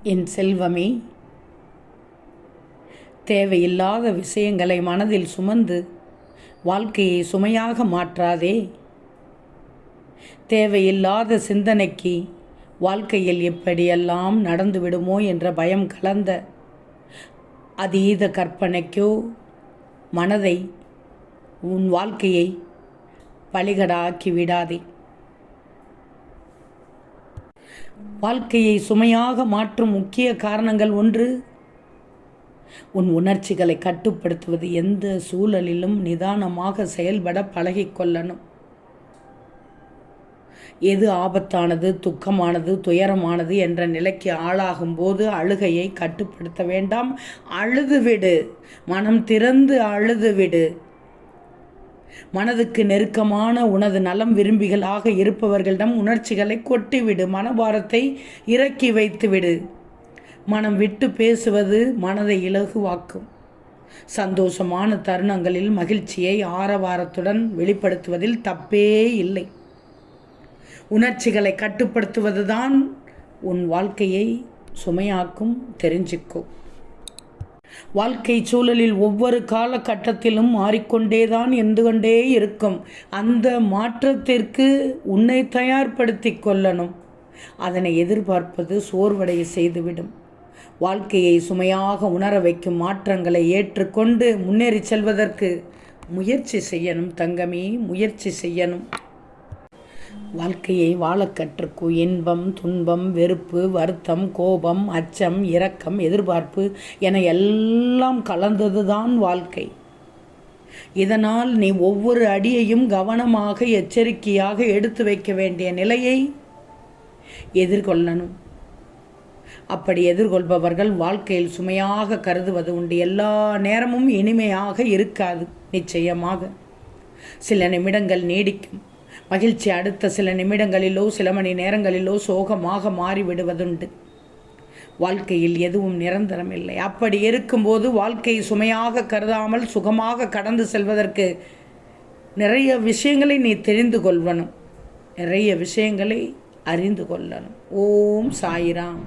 என் செல்வமே, தேவையில்லாத விஷயங்களை மனதில் சுமந்து வாழ்க்கையை சுமையாக மாற்றாதே. தேவையில்லாத சிந்தனைக்கு வாழ்க்கையில் எப்படியெல்லாம் நடந்துவிடுமோ என்ற பயம் கலந்த அதீத கற்பனைக்கோ மனதை உன் வாழ்க்கையை பலிகடாக்கி விடாதே. வாழ்க்கையை சுமையாக மாற்றும் முக்கிய காரணங்கள் ஒன்று, உன் உணர்ச்சிகளை கட்டுப்படுத்துவது. எந்த சூழலிலும் நிதானமாக செயல்பட பழகிக்கொள்ளணும். எது ஆபத்தானது, துக்கமானது, துயரமானது என்ற நிலைக்கு ஆளாகும்போது அழுகையை கட்டுப்படுத்த வேண்டாம். அழுதுவிடு, மனம் திறந்து அழுதுவிடு. மனதுக்கு நெருக்கமான உனது நலம் விரும்பிகளாக இருப்பவர்களிடம் உணர்ச்சிகளை கொட்டிவிடு. மனபாரத்தை இறக்கி வைத்துவிடு. மனம் விட்டு பேசுவது மனதை இலகுவாக்கும். சந்தோஷமான தருணங்களில் மகிழ்ச்சியை ஆரவாரத்துடன் வெளிப்படுத்துவதில் தப்பே இல்லை. உணர்ச்சிகளை கட்டுப்படுத்துவதுதான் உன் வாழ்க்கையை சுமையாக்கும். தெரிஞ்சுக்கோ. வாழ்க்கை சூழலில் ஒவ்வொரு காலகட்டத்திலும் மாறிக்கொண்டேதான் இருந்து கொண்டே இருக்கும். அந்த மாற்றத்திற்கு உன்னை தயார்படுத்தி கொள்ளணும். அதனை எதிர்பார்ப்பது சோர்வடைய செய்துவிடும். வாழ்க்கையை சுமையாக உணர வைக்கும் மாற்றங்களை ஏற்றுக்கொண்டு முன்னேறி செல்வதற்கு முயற்சி செய்யணும் தங்கமே, முயற்சி செய்யணும். வாழ்க்கையை வாழ கற்றுக்கோ. இன்பம், துன்பம், வெறுப்பு, வருத்தம், கோபம், அச்சம், இரக்கம், எதிர்பார்ப்பு என எல்லாம் கலந்ததுதான் வாழ்க்கை. இதனால் நீ ஒவ்வொரு அடியையும் கவனமாக எச்சரிக்கையாக எடுத்து வைக்க வேண்டிய நிலையை எதிர்கொள்ளணும். அப்படி எதிர்கொள்பவர்கள் வாழ்க்கையில் சுமையாக கருதுவது உண்டு. எல்லா நேரமும் இனிமையாக இருக்காது. நிச்சயமாக சில நிமிடங்கள் நீடிக்கும் மகிழ்ச்சி அடுத்த சில நிமிடங்களிலோ சில மணி நேரங்களிலோ சோகமாக மாறிவிடுவதுண்டு. வாழ்க்கையில் எதுவும் நிரந்தரமில்லை. அப்படி இருக்கும்போது வாழ்க்கையை சுமையாக கருதாமல் சுகமாக கடந்து செல்வதற்கு நிறைய விஷயங்களை நீ தெரிந்து கொள்ளணும். நிறைய விஷயங்களை அறிந்து கொள்ளணும். ஓம் சாய்ராம்.